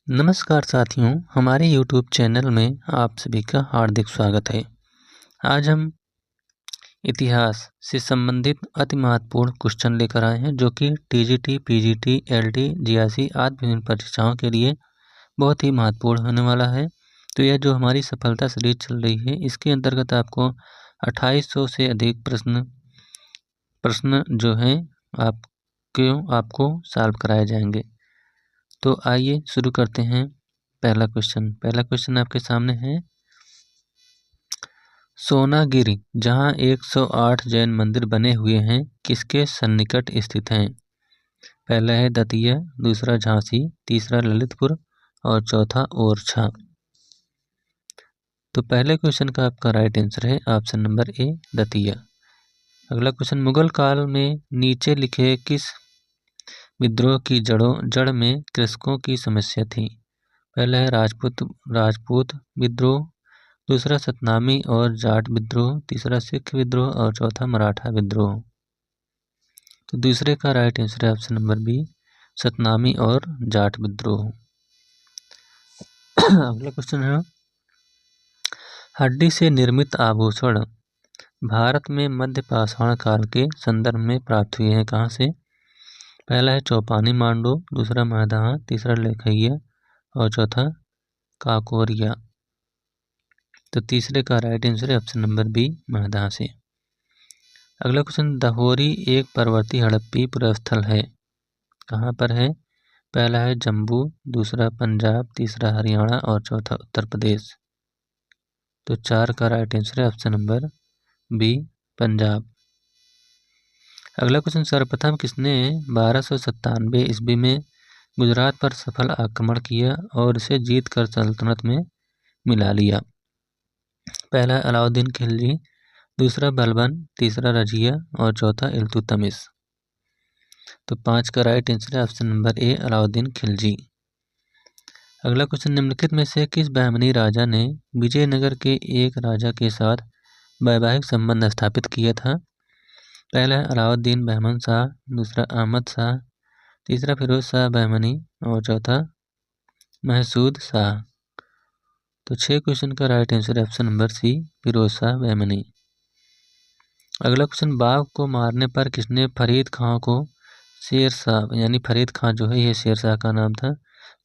नमस्कार साथियों, हमारे YouTube चैनल में आप सभी का हार्दिक स्वागत है। आज हम इतिहास से संबंधित अति महत्वपूर्ण क्वेश्चन लेकर आए हैं जो कि TGT, PGT, LD, GRC आदि विभिन्न परीक्षाओं के लिए बहुत ही महत्वपूर्ण होने वाला है। तो यह जो हमारी सफलता सीरीज चल रही है, इसके अंतर्गत आपको 2800 से अधिक प्रश्न जो हैं आपको सॉल्व कराए जाएंगे। तो आइए शुरू करते हैं। पहला क्वेश्चन आपके सामने है। सोनागिरी, जहां 108 जैन मंदिर बने हुए हैं, किसके सन्निकट स्थित हैं? पहला है दतिया, दूसरा झांसी, तीसरा ललितपुर और चौथा ओरछा। तो पहले क्वेश्चन का आपका राइट आंसर है ऑप्शन नंबर ए, दतिया। अगला क्वेश्चन, मुगल काल में नीचे लिखे किस विद्रोह की जड़ में कृषकों की समस्या थी? पहला है राजपूत विद्रोह, दूसरा सतनामी और जाट विद्रोह, तीसरा सिख विद्रोह और चौथा मराठा विद्रोह। तो दूसरे का राइट आंसर है ऑप्शन नंबर बी, सतनामी और जाट विद्रोह। अगला क्वेश्चन है, हड्डी से निर्मित आभूषण भारत में मध्य पाषाण काल के संदर्भ में प्राप्त हुए हैं कहाँ से? पहला है चौपानी मांडू, दूसरा महदहा, तीसरा लेखैया और चौथा काकोरिया। तो तीसरे का राइट आंसर है ऑप्शन नंबर बी, महदहा से। अगला क्वेश्चन, दहोरी एक पर्वतीय हड़प्पी पुरस्थल है, कहाँ पर है? पहला है जम्मू, दूसरा पंजाब, तीसरा हरियाणा और चौथा उत्तर प्रदेश। तो 4 का राइट आंसर है ऑप्शन नंबर बी, पंजाब। अगला क्वेश्चन, सर्वप्रथम किसने 1297 ईस्वी में गुजरात पर सफल आक्रमण किया और इसे जीत कर सल्तनत में मिला लिया? पहला अलाउद्दीन खिलजी, दूसरा बलबन, तीसरा रजिया और चौथा इल्तुतमिश। तो 5 का राइट आंसर है option number A, Alauddin Khilji. अगला क्वेश्चन, निम्नलिखित में से किस बहमनी राजा ने विजयनगर के एक राजा के साथ वैवाहिक संबंध स्थापित किया था? पहला है अलाउद्दीन बहमन शाह, दूसरा अहमद शाह, तीसरा फिरोज शाह बहमनी और चौथा महसूद शाह। तो 6 क्वेश्चन का राइट आंसर है option number C, Firoz Shah Bahmani. अगला क्वेश्चन, बाघ को मारने पर किसने फरीद खां को शेर शाह, यानी फरीद खां जो है ये शेर शाह का नाम था,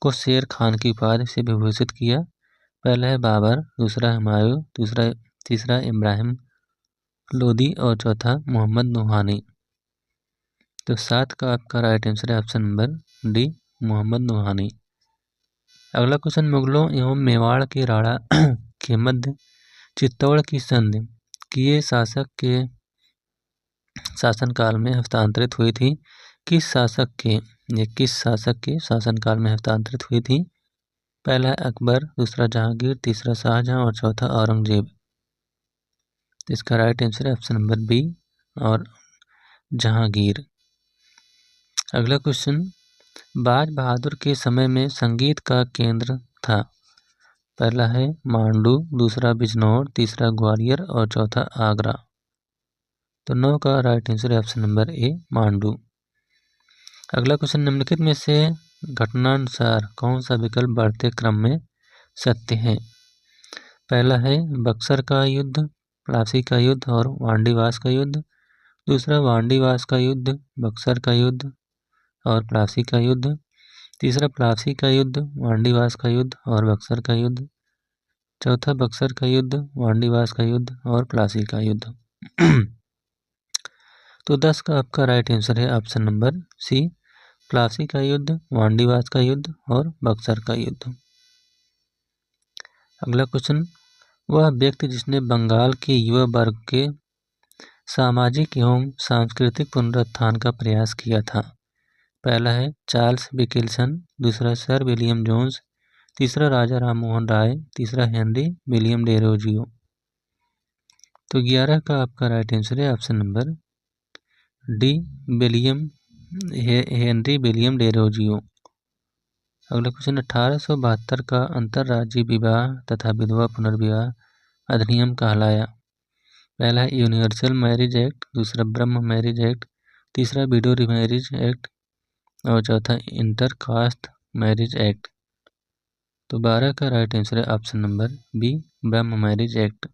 को शेर खान की उपाधि से विभूषित किया? पहला है बाबर, दूसरा हुमायूं, तीसरा इब्राहिम लोदी और चौथा मोहम्मद नूहानी। तो 7 का आपका राइट आंसर है ऑप्शन नंबर डी, मोहम्मद नूहानी। अगला क्वेश्चन, मुगलों एवं मेवाड़ के राणा के मध्य चित्तौड़ की संधि किए शासक के शासनकाल में हस्तांतरित हुई थी? किस शासक के शासनकाल में हस्तांतरित हुई थी? पहला है अकबर, दूसरा जहांगीर, तीसरा शाहजहां और चौथा औरंगजेब। इसका राइट आंसर है ऑप्शन नंबर बी और जहांगीर। अगला क्वेश्चन, बाज बहादुर के समय में संगीत का केंद्र था? पहला है मांडू, दूसरा बिजनौर, तीसरा ग्वालियर और चौथा आगरा। तो 9 का राइट आंसर है ऑप्शन नंबर ए, मांडू। अगला क्वेश्चन, निम्नलिखित में से घटनानुसार कौन सा विकल्प बढ़ते क्रम में सत्य है? पहला है बक्सर का युद्ध, प्लासी का युद्ध और वांडीवास का युद्ध, दूसरा वांडीवास का युद्ध, बक्सर का युद्ध और प्लासी का युद्ध, तीसरा प्लासी का युद्ध, वांडीवास का युद्ध और बक्सर का युद्ध, चौथा बक्सर का युद्ध, वांडीवास का युद्ध और प्लासी का युद्ध। तो 10 का आपका राइट आंसर है ऑप्शन नंबर सी, प्लासी का युद्ध, वांडीवास का युद्ध और बक्सर का युद्ध। अगला क्वेश्चन, वह व्यक्ति जिसने बंगाल के युवा वर्ग के सामाजिक एवं सांस्कृतिक पुनरुत्थान का प्रयास किया था? पहला है चार्ल्स विकिल्सन, दूसरा सर विलियम जोन्स, तीसरा राजा राम मोहन राय, तीसरा हेनरी विलियम डेरोजियो। तो 11 का आपका राइट आंसर है option number D, Henry William Derozio. अगला क्वेश्चन, 1872 का अंतर्राज्यीय विवाह तथा विधवा पुनर्विवाह अधिनियम कहलाया? पहला है यूनिवर्सल मैरिज एक्ट, दूसरा ब्रह्म मैरिज एक्ट, तीसरा विडो मैरिज एक्ट और चौथा इंटरकास्ट मैरिज एक्ट। तो 12 का राइट आंसर है ऑप्शन नंबर बी, ब्रह्म मैरिज एक्ट।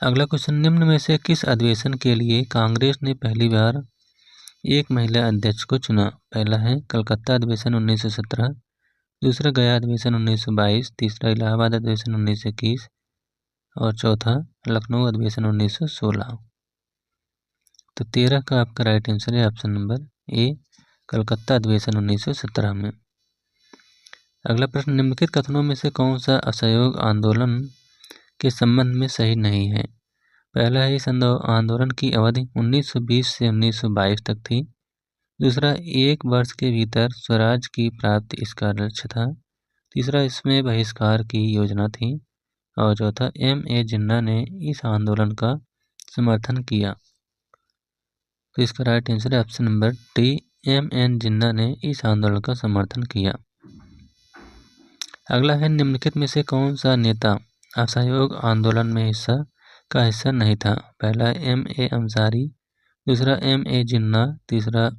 अगला क्वेश्चन, निम्न में से किस अधिवेशन के लिए कांग्रेस ने पहली बार एक महिला अध्यक्ष को चुना? पहला है कलकत्ता अधिवेशन 1917, दूसरा गया अधिवेशन 1922, तीसरा इलाहाबाद अधिवेशन 1921 और चौथा लखनऊ अधिवेशन 1916। तो 13 का आपका राइट आंसर है ऑप्शन नंबर ए, कलकत्ता अधिवेशन 1917 में। अगला प्रश्न, निम्नलिखित कथनों में से कौन सा असहयोग आंदोलन के संबंध में सही नहीं है? पहला है, इस आंदोलन की अवधि 1920 से 1922 तक थी। दूसरा, 1 वर्ष के भीतर स्वराज की प्राप्ति इसका लक्ष्य था। तीसरा, इसमें बहिष्कार की योजना थी। और चौथा, M.A. जिन्ना ने इस आंदोलन का समर्थन किया। तो इसका राइट आंसर है ऑप्शन नंबर डी, M.N. जिन्ना ने इस आंदोलन का समर्थन किया। अगला है, निम्नलिखित में से कौन सा नेता असहयोग आंदोलन में हिस्सा नहीं था? पहला M.A. अंसारी, दूसरा M.A. जिन्ना, तीसरा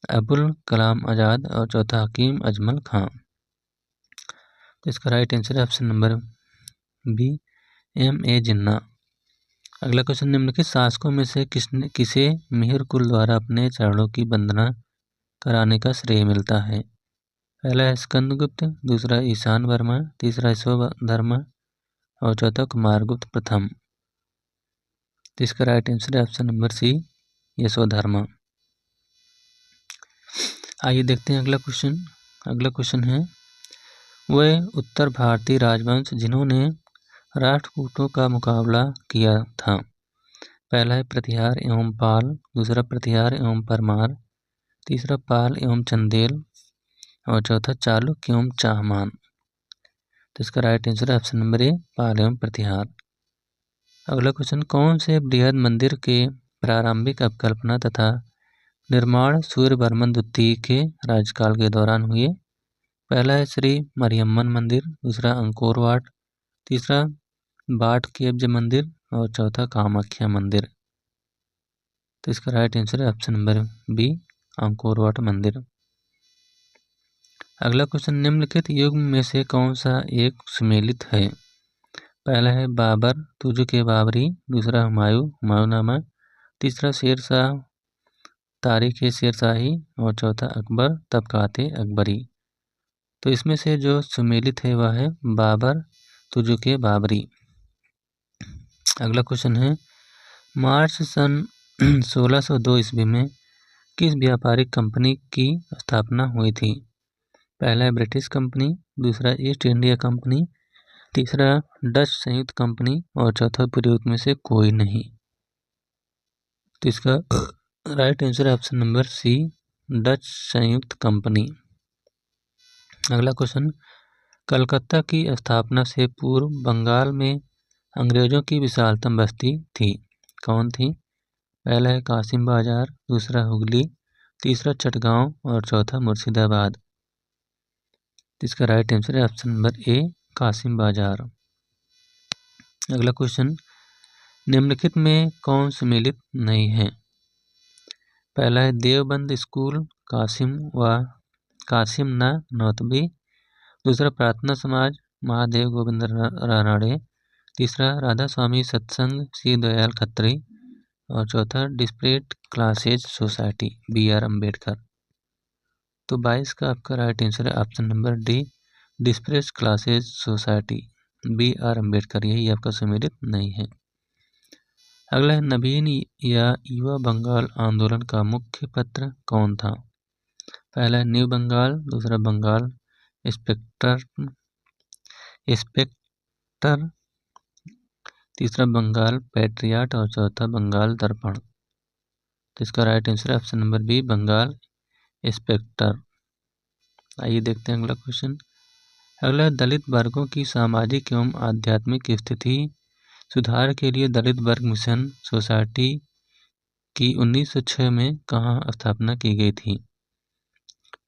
अबुल कलाम आज़ाद और चौथा हकीम अजमल खां। तो इसका राइट आंसर है ऑप्शन नंबर बी, M.A. जिन्ना। अगला क्वेश्चन, निम्नलिखित शासकों में से किसे मिहिर कुल द्वारा अपने चरणों की वंदना कराने का श्रेय मिलता है? पहला है स्कंदगुप्त, दूसरा ईशान वर्मा, तीसरा यशोधर्मा और चौथा कुमारगुप्त प्रथम। तो इसका राइट आंसर है ऑप्शन नंबर सी, यशोधर्मा। आइए देखते हैं अगला क्वेश्चन। अगला क्वेश्चन है, वह उत्तर भारतीय राजवंश जिन्होंने राष्ट्रकूटों का मुकाबला किया था? पहला है प्रतिहार एवं पाल, दूसरा प्रतिहार एवं परमार, तीसरा पाल एवं चंदेल और चौथा चालुक्य एवं चाहमान। तो इसका राइट आंसर है ऑप्शन नंबर ए, पाल एवं प्रतिहार। अगला क्वेश्चन, कौन से बृहद मंदिर के प्रारंभिक अवकल्पना तथा निर्माण सूर्यवर्मन द्वितीय के राज्यकाल के दौरान हुए? पहला है श्री मरियम्मन मंदिर, दूसरा अंकोर वाट, तीसरा बाट केब्ज मंदिर और चौथा कामाख्या मंदिर। तो इसका राइट आंसर है option number B, Angkor Wat मंदिर। अगला क्वेश्चन, निम्नलिखित युग में से कौन सा एक सुमेलित है? पहला है बाबर तुजुके बाबरी, दूसरा हुमायूंनामा, तीसरा शेरशाह तारीख शेरशाही और चौथा अकबर तबकाते अकबरी। तो इसमें से जो सुमेलित है वह है बाबर तुजुके बाबरी। अगला क्वेश्चन है, मार्च सन 1602 ईस्वी में किस व्यापारिक कंपनी की स्थापना हुई थी? पहला है ब्रिटिश कंपनी, दूसरा ईस्ट इंडिया कंपनी, तीसरा डच संयुक्त कंपनी और चौथा प्रयुक्त में से कोई नहीं। तो इसका राइट आंसर है ऑप्शन नंबर सी, डच संयुक्त कंपनी। अगला क्वेश्चन, कलकत्ता की स्थापना से पूर्व बंगाल में अंग्रेजों की विशालतम बस्ती थी, कौन थी? पहला है कासिम बाजार, दूसरा हुगली, तीसरा चटगांव और चौथा मुर्शिदाबाद। इसका राइट आंसर है ऑप्शन नंबर ए, कासिम बाजार। अगला क्वेश्चन, निम्नलिखित में कौन सम्मिलित नहीं है? पहला है देवबंद स्कूल कासिम ना नौतबी, दूसरा प्रार्थना समाज महादेव गोविंद रानाड़े, तीसरा राधा स्वामी सत्संग श्री दयाल खत्री और चौथा desperate classes society B.R. Ambedkar. तो 22 का आपका राइट आंसर है option number D, desperate classes society B.R. Ambedkar, यही आपका सम्मिलित नहीं है। अगला है, नवीन या युवा बंगाल आंदोलन का मुख्य पत्र कौन था? पहला है न्यू बंगाल, दूसरा बंगाल इंस्पेक्टर, तीसरा बंगाल पैट्रियाट और चौथा बंगाल दर्पण। तो इसका राइट आंसर है option number B, Bengal inspector. आइए देखते हैं अगला क्वेश्चन। अगला, दलित वर्गों की सामाजिक एवं आध्यात्मिक स्थिति सुधार के लिए दलित वर्ग मिशन सोसाइटी की 1906 में कहाँ स्थापना की गई थी?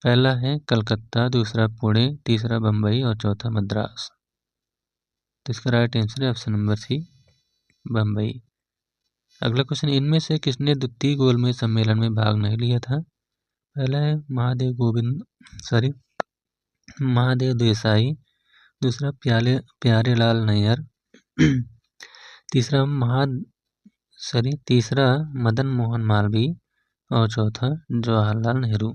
पहला है कलकत्ता, दूसरा पुणे, तीसरा बम्बई और चौथा मद्रास। तो इसका राइट आंसर है ऑप्शन नंबर सी, बम्बई। अगला क्वेश्चन, इनमें से किसने द्वितीय गोलमेज सम्मेलन में भाग नहीं लिया था? पहला है महादेव देसाई, दूसरा प्यारेलाल नैयर, तीसरा मदन मोहन मालवीय और चौथा जवाहरलाल नेहरू।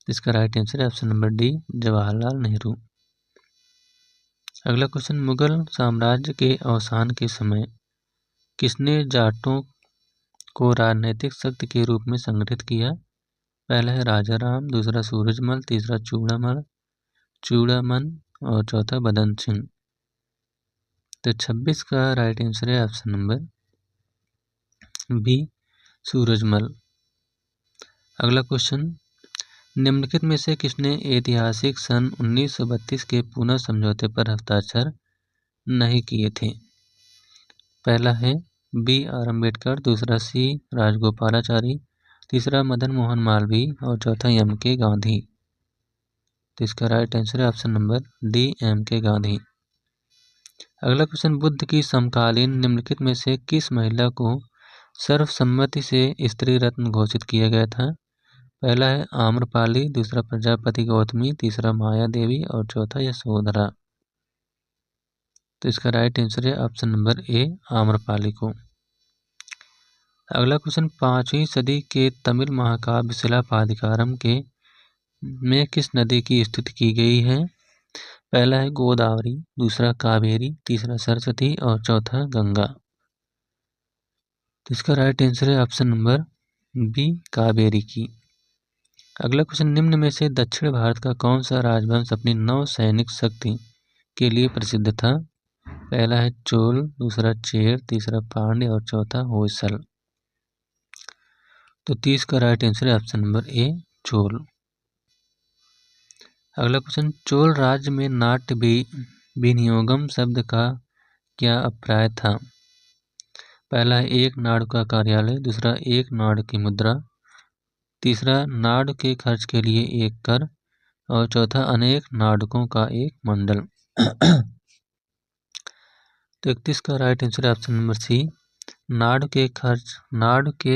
इसका राइट आंसर है option number D, Jawaharlal Nehru. अगला क्वेश्चन, मुगल साम्राज्य के अवसान के समय किसने जाटों को राजनीतिक शक्ति के रूप में संगठित किया? पहला है राजा राम, दूसरा सूरजमल, तीसरा चूड़ामन और चौथा बदन सिंह। तो 26 का राइट आंसर है ऑप्शन नंबर बी, सूरजमल। अगला क्वेश्चन, निम्नलिखित में से किसने ऐतिहासिक सन 1932 के पुनः समझौते पर हस्ताक्षर नहीं किए थे? पहला है बी आर अम्बेडकर, दूसरा सी राजगोपालाचारी, तीसरा मदन मोहन मालवीय और चौथा एम के गांधी। तो इसका राइट आंसर है ऑप्शन नंबर डी, एम के गांधी। अगला क्वेश्चन, बुद्ध की समकालीन निम्नलिखित में से किस महिला को सर्वसम्मति से स्त्री रत्न घोषित किया गया था? पहला है आम्रपाली, दूसरा प्रजापति गौतमी, तीसरा माया देवी और चौथा यशोधरा। तो इसका राइट आंसर है ऑप्शन नंबर ए, आम्रपाली को। अगला क्वेश्चन, 5वीं सदी के तमिल महाकाव्य शिलापादिकारम के में किस नदी की स्तुति की गई है? पहला है गोदावरी, दूसरा कावेरी, तीसरा सरस्वती और चौथा गंगा। तो इसका राइट आंसर है ऑप्शन नंबर बी, कावेरी की। अगला क्वेश्चन, निम्न में से दक्षिण भारत का कौन सा राजवंश अपनी नौसैनिक शक्ति के लिए प्रसिद्ध था? पहला है चोल, दूसरा चेर, तीसरा पांड्य और चौथा होयसल। तो 30 का राइट आंसर है ऑप्शन नंबर ए, चोल। अगला क्वेश्चन, चोल राज्य में नाट्य विनियोगम शब्द का क्या अभिप्राय था? पहला है एक नाड़ का कार्यालय, दूसरा एक नाड़ की मुद्रा, तीसरा नाड़ के खर्च के लिए एक कर और चौथा अनेक नाड़कों का एक मंडल। तो 31 का राइट आंसर है ऑप्शन नंबर सी, नाड़ के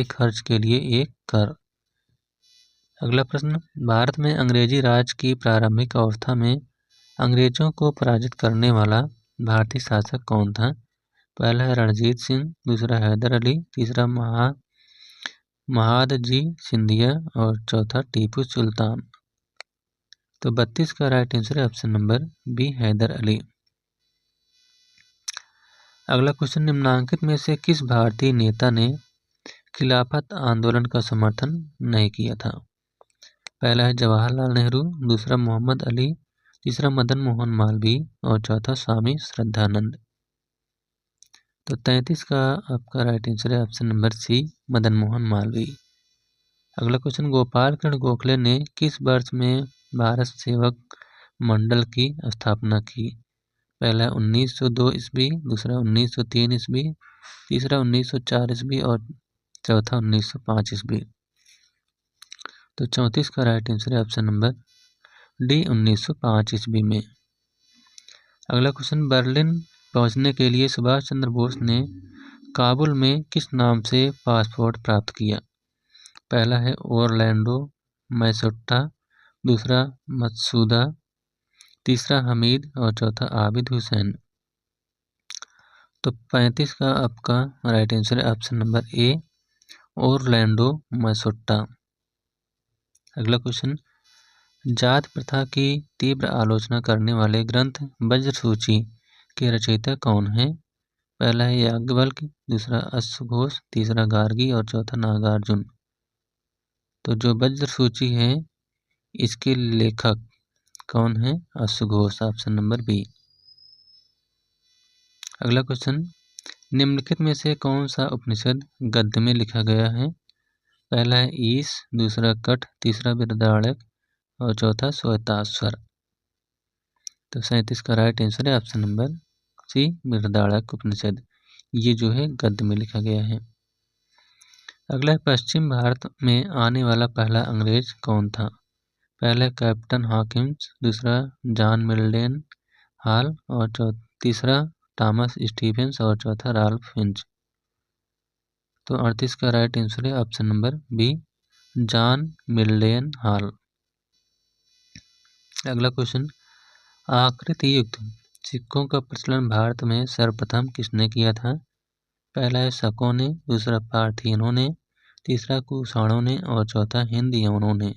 खर्च के लिए एक कर। अगला प्रश्न, भारत में अंग्रेजी राज की प्रारंभिक अवस्था में अंग्रेजों को पराजित करने वाला भारतीय शासक कौन था? पहला है रणजीत सिंह, दूसरा हैदर अली, तीसरा महादजी सिंधिया और चौथा टीपू सुल्तान। तो 32 का राइट आंसर है option number B, Haidar Ali. अगला क्वेश्चन, निम्नांकित में से किस भारतीय नेता ने खिलाफत आंदोलन का समर्थन नहीं किया था? पहला है जवाहरलाल नेहरू, दूसरा मोहम्मद अली, तीसरा मदन मोहन मालवीय और चौथा स्वामी श्रद्धानंद। तो 33 का आपका राइट आंसर है option number C, Madan Mohan Malviya. अगला क्वेश्चन, गोपाल कृष्ण गोखले ने किस वर्ष में भारत सेवक मंडल की स्थापना की? पहला 1902 ईस्वी, दूसरा 1903 ईस्वी, तीसरा 1904 ईस्वी और चौथा 1905 ईस्वी। तो 34 का राइट आंसर है ऑप्शन नंबर डी, 1905 ईस्वी में। अगला क्वेश्चन, बर्लिन पहुंचने के लिए सुभाष चंद्र बोस ने काबुल में किस नाम से पासपोर्ट प्राप्त किया? पहला है ओरलैंडो मैसोट्टा, दूसरा मत्सूदा, तीसरा हमीद और चौथा आबिद हुसैन। तो 35 का आपका राइट आंसर है ऑप्शन नंबर ए, ओरलैंडो मैसोट्टा। अगला क्वेश्चन, जात प्रथा की तीव्र आलोचना करने वाले ग्रंथ वज्रसूची के रचयिता कौन है? पहला है याज्ञवल्क्य, दूसरा अश्वघोष, तीसरा गार्गी और चौथा नागार्जुन। तो जो वज्रसूची है इसके लेखक कौन है? अश्वघोष, ऑप्शन नंबर बी। अगला क्वेश्चन, निम्नलिखित में से कौन सा उपनिषद गद्य में लिखा गया है? पहला है ईश, दूसरा कठ, तीसरा बृहदारण्यक और चौथा श्वेताश्वर। तो 37 का राइट आंसर है ऑप्शन नंबर सी, बृहदारण्यक उपनिषद। ये जो है गद्य में लिखा गया है। अगला है, पश्चिम भारत में आने वाला पहला अंग्रेज कौन था? पहला कैप्टन हॉकिंस, दूसरा जॉन मिल्डन हॉल और तीसरा थॉमस स्टीफेंस और चौथा राल्फ फिंच। तो 38 का राइट आंसर है option number B, John Mildenhall. अगला क्वेश्चन, आकृति युक्त सिक्कों का प्रचलन भारत में सर्वप्रथम किसने किया था? पहला है शकों ने, दूसरा पार्थियनों ने, तीसरा कुषाणों ने और चौथा हिंदयवनों ने।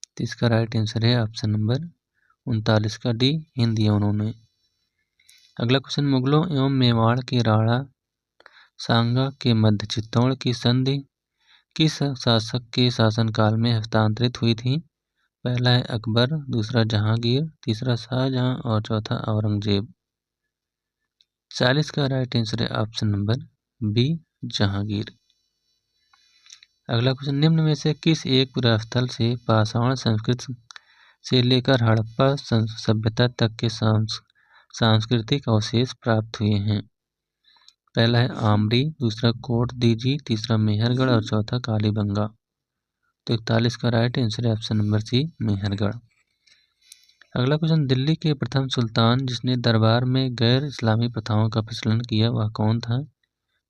तो इसका राइट आंसर है ऑप्शन नंबर 39 का डी, हिंदयवनों ने। अगला क्वेश्चन, मुगलों एवं मेवाड़ के राणा सांगा के मध्य चित्तौड़ की संधि किस शासक के शासनकाल में हस्तांतरित हुई थी? पहला है अकबर, दूसरा जहांगीर, तीसरा शाहजहां और चौथा औरंगजेब। 40 का राइट आंसर है ऑप्शन नंबर बी, जहांगीर। अगला क्वेश्चन, निम्न में से किस एक पुरास्थल से पाषाण संस्कृति से लेकर हड़प्पा सभ्यता तक के सांस्कृतिक अवशेष प्राप्त हुए हैं? पहला है आमरी, दूसरा कोट दीजी, तीसरा मेहरगढ़ और चौथा कालीबंगा। तो 41 का राइट आंसर है ऑप्शन नंबर सी, मेहरगढ़। अगला क्वेश्चन, दिल्ली के प्रथम सुल्तान जिसने दरबार में गैर इस्लामी प्रथाओं का प्रचलन किया वह कौन था?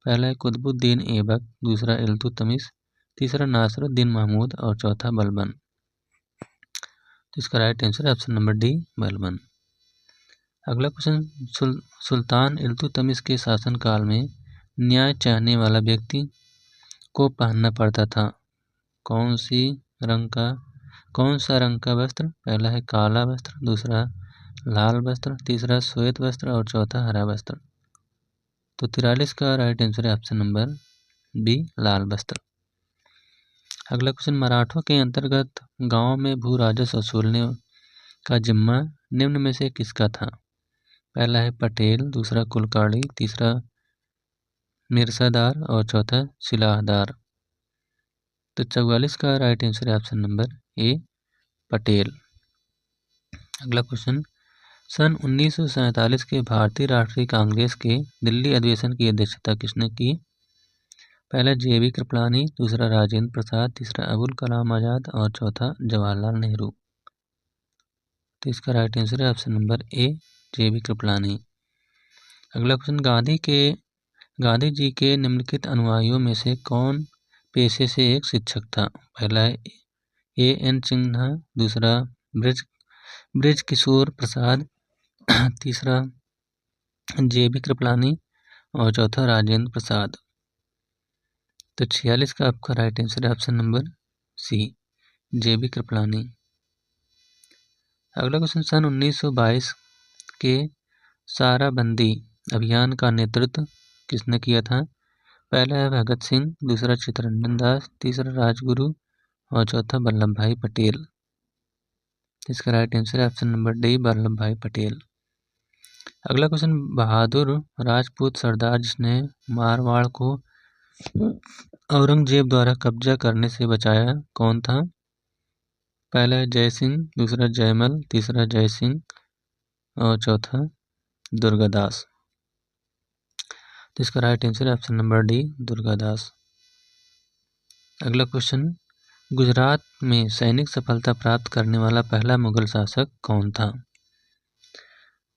पहला है कुतुबुद्दीन ऐबक, दूसरा इल्तुतमिश, तीसरा नासिरुद्दीन महमूद और चौथा बलबन। तो इसका राइट आंसर है ऑप्शन नंबर डी, बलबन। अगला क्वेश्चन, सुल्तान इल्तुतमिश के शासनकाल में न्याय चाहने वाला व्यक्ति को पहनना पड़ता था कौन सा रंग का वस्त्र? पहला है काला वस्त्र, दूसरा लाल वस्त्र, तीसरा श्वेत वस्त्र और चौथा हरा वस्त्र। तो 43 का राइट आंसर है ऑप्शन नंबर बी, लाल वस्त्र। अगला क्वेश्चन, मराठों के अंतर्गत गांव में भू राजस्व वसूलने का जिम्मा निम्न में से किसका था? पहला है पटेल, दूसरा कुलकर्णी, तीसरा मिर्सादार और चौथा सिलाहदार। तो 44 का राइट आंसर है ऑप्शन नंबर ए, पटेल। अगला क्वेश्चन, सन 1947 के भारतीय राष्ट्रीय कांग्रेस के दिल्ली अधिवेशन की अध्यक्षता किसने की? पहला JB कृपलानी, दूसरा राजेंद्र प्रसाद, तीसरा अबुल कलाम आजाद और चौथा जवाहरलाल नेहरू। तो इसका राइट आंसर है option number A, JB Kripalani. अगला क्वेश्चन, गांधी जी के निम्नलिखित अनुयायियों में से कौन पेशे से एक शिक्षक था? पहला है AN सिन्हा, दूसरा ब्रिज किशोर प्रसाद, तीसरा JB कृपलानी और चौथा राजेंद्र प्रसाद। तो 46 का आपका राइट आंसर है option number C, JB Kripalani. अगला क्वेश्चन, सन 1922 के साराबंदी अभियान का नेतृत्व किसने किया था? पहला है भगत सिंह, दूसरा चित्तरंजन दास, तीसरा राजगुरु और चौथा वल्लभ भाई पटेल। इसका राइट आंसर है ऑप्शन नंबर डी, वल्लभ भाई पटेल। अगला क्वेश्चन, बहादुर राजपूत सरदार जिसने मारवाड़ को औरंगजेब द्वारा कब्जा करने से बचाया कौन था? पहला है जय सिंह, दूसरा जयमल, तीसरा जय सिंह और चौथा दुर्गादास। तो इसका राइट आंसर है ऑप्शन नंबर डी, दुर्गादास। अगला क्वेश्चन, गुजरात में सैनिक सफलता प्राप्त करने वाला पहला मुगल शासक कौन था?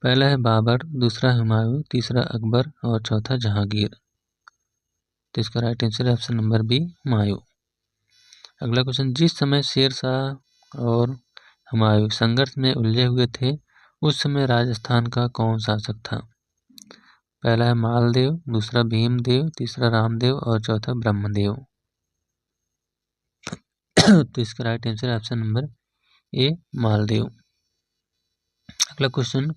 पहला है बाबर, दूसरा हुमायूं, तीसरा अकबर और चौथा जहांगीर। तो इसका राइट आंसर है ऑप्शन नंबर बी, हुमायूं। अगला क्वेश्चन, जिस समय शेर शाह और हुमायूं संघर्ष में उलझे हुए थे उस समय राजस्थान का कौन शासक था? पहला है मालदेव, दूसरा भीमदेव, तीसरा रामदेव और चौथा ब्रह्मदेव। तो इसका राइट आंसर है ऑप्शन नंबर ए, मालदेव। अगला क्वेश्चन,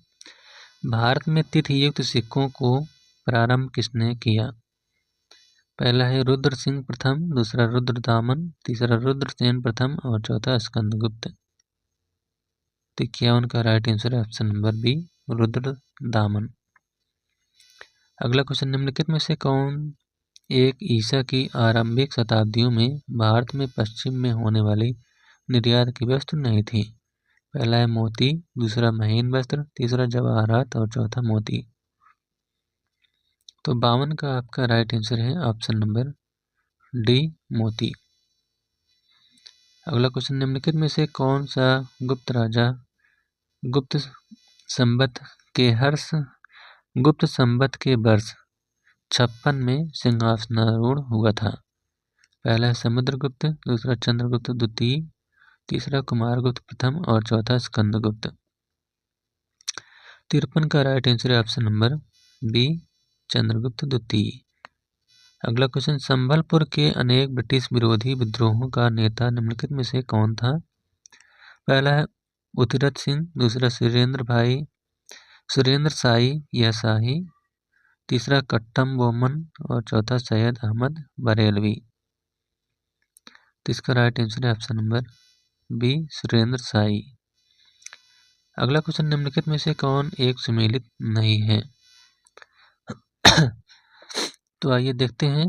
भारत में तिथि युक्त सिक्कों को प्रारंभ किसने किया? पहला है रुद्र सिंह प्रथम, दूसरा रुद्रदामन, तीसरा रुद्रसेन प्रथम और चौथा स्कंदगुप्त। 51 का राइट आंसर है ऑप्शन नंबर बी, रुद्रदामन। अगला क्वेश्चन, निम्नलिखित में से कौन एक ईसा की आरंभिक शताब्दियों में भारत में पश्चिम में होने वाली निर्यात की वस्तु नहीं थी? पहला है मोती, दूसरा महीन वस्त्र, तीसरा जवाहरात और चौथा मोती। तो 52 का आपका राइट आंसर है ऑप्शन नंबर डी, मोती। अगला क्वेश्चन, निम्नलिखित में से कौन सा गुप्त राजा गुप्त संवत के वर्ष 56 में सिंहासनारूढ़ हुआ था? पहला है समुद्रगुप्त, दूसरा चंद्रगुप्त द्वितीय, तीसरा कुमारगुप्त प्रथम और चौथा स्कंदगुप्त। 53 का राइट आंसर है ऑप्शन नंबर बी, चंद्रगुप्त द्वितीय। अगला क्वेश्चन, संबलपुर के अनेक ब्रिटिश विरोधी विद्रोहों का नेता निम्नलिखित में से कौन था? पहला है उतिरथ सिंह, दूसरा सुरेंद्र शाही या शाही, तीसरा कट्टम बोमन और चौथा सैयद अहमद बरेलवी। तो इसका राइट आंसर है ऑप्शन नंबर बी, सुरेंद्र शाही। अगला क्वेश्चन, निम्नलिखित में से कौन एक सुमेलित नहीं है? तो आइए देखते हैं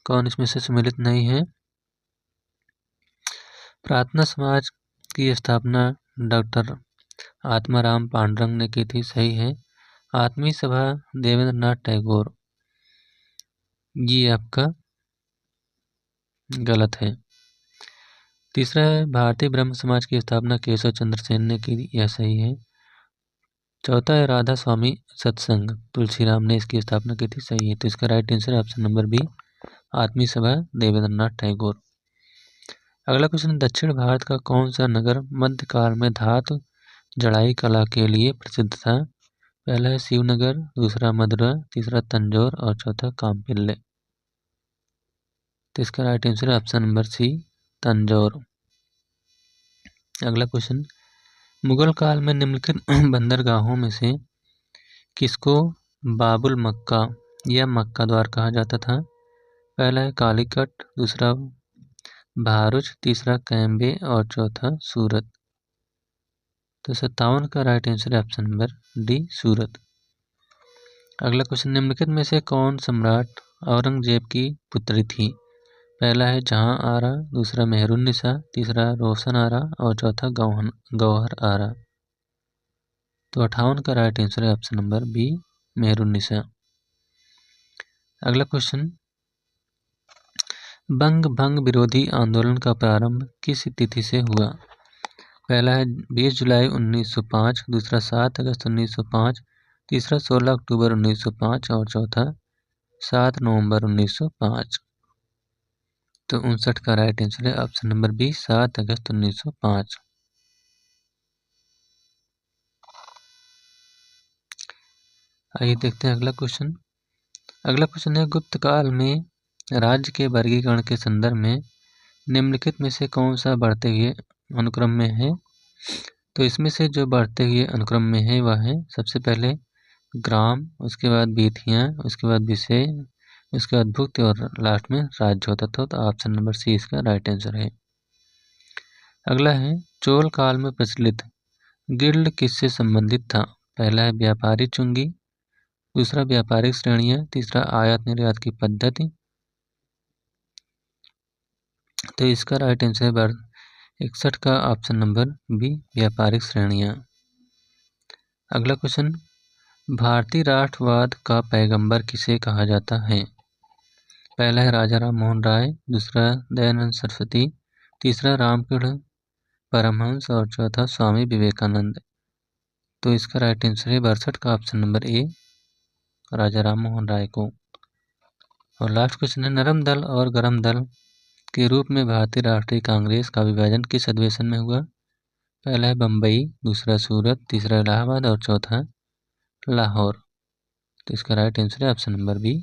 कौन इसमें से सुमेलित नहीं है। प्रार्थना समाज की स्थापना डॉक्टर आत्माराम पांडुरंग ने की थी, सही है। आत्मीय सभा देवेंद्र नाथ टैगोर, ये आपका गलत है। तीसरा है भारतीय ब्रह्म समाज की स्थापना केशव चंद्र सेन ने की, यह सही है। चौथा है राधा स्वामी सत्संग, तुलसीराम ने इसकी स्थापना की थी, सही है। तो इसका राइट आंसर है ऑप्शन नंबर बी, आत्मीय सभा देवेंद्र नाथ टैगोर। अगला क्वेश्चन, दक्षिण भारत का कौन सा नगर मध्यकाल में धातु जड़ाई कला के लिए प्रसिद्ध था? पहला है शिवनगर, दूसरा मदुरा, तीसरा तंजौर और चौथा कामपिल्ले। तो इसका राइट आंसर है ऑप्शन नंबर सी, तंजौर। अगला क्वेश्चन, मुगल काल में निम्नलिखित बंदरगाहों में से किसको बाबुल मक्का या मक्का द्वार कहा जाता था? पहला है कालीकट, दूसरा भारुच, तीसरा कैम्बे और चौथा सूरत। तो 57 का राइट आंसर है ऑप्शन नंबर डी, सूरत। अगला क्वेश्चन, निम्नलिखित में से कौन सम्राट औरंगजेब की पुत्री थी? पहला है जहां आरा, दूसरा मेहरुन्निसा, तीसरा रोशन आरा और चौथा गौहर आरा। तो 58 का राइट आंसर है ऑप्शन नंबर बी, मेहरुन्निसा। अगला क्वेश्चन, बंग भंग विरोधी आंदोलन का प्रारंभ किस तिथि से हुआ? पहला है 20 जुलाई 1905, दूसरा 7 अगस्त 1905, तीसरा 16 अक्टूबर 1905 और चौथा 7 नवंबर 1905। तो 59 का राइट आंसर है ऑप्शन नंबर बी, 7 अगस्त 1905। आइए देखते हैं अगला क्वेश्चन। अगला क्वेश्चन है, गुप्त काल में राज्य के वर्गीकरण के संदर्भ में निम्नलिखित में से कौन सा बढ़ते हुए अनुक्रम में है? तो इसमें से जो बढ़ते हुए अनुक्रम में है वह है सबसे पहले ग्राम, उसके बाद बीथियाँ, उसके बाद विषय, उसके बाद भुक्त और लास्ट में राज्य होता था। तो ऑप्शन नंबर सी इसका राइट आंसर है। अगला है, चोल काल में प्रचलित गिल्ड किससे संबंधित था? पहला है व्यापारी चुंगी, दूसरा व्यापारिक श्रेणियां, तीसरा आयात निर्यात की पद्धति। तो इसका राइट आंसर है 61 का ऑप्शन नंबर बी, व्यापारिक श्रेणियां। अगला क्वेश्चन, भारतीय राष्ट्रवाद का पैगंबर किसे कहा जाता है? पहला है राजा राम मोहन राय, दूसरा दयानंद सरस्वती, तीसरा रामकृष्ण परमहंस और चौथा स्वामी विवेकानंद। तो इसका राइट आंसर है 62 का ऑप्शन नंबर ए, राजा राम मोहन राय को। और लास्ट क्वेश्चन है, नरम दल और गरम दल के रूप में भारतीय राष्ट्रीय कांग्रेस का विभाजन किस अधिवेशन में हुआ? पहला है बम्बई, दूसरा सूरत, तीसरा इलाहाबाद और चौथा लाहौर। तो इसका राइट आंसर है ऑप्शन नंबर बी,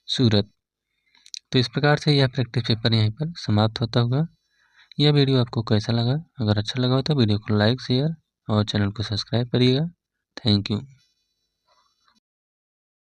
सूरत। तो इस प्रकार से यह प्रैक्टिस पेपर यहीं पर समाप्त होता हुआ। यह वीडियो आपको कैसा लगा? अगर अच्छा लगा हो तो वीडियो को लाइक, शेयर और चैनल को सब्सक्राइब करिएगा। Thank you.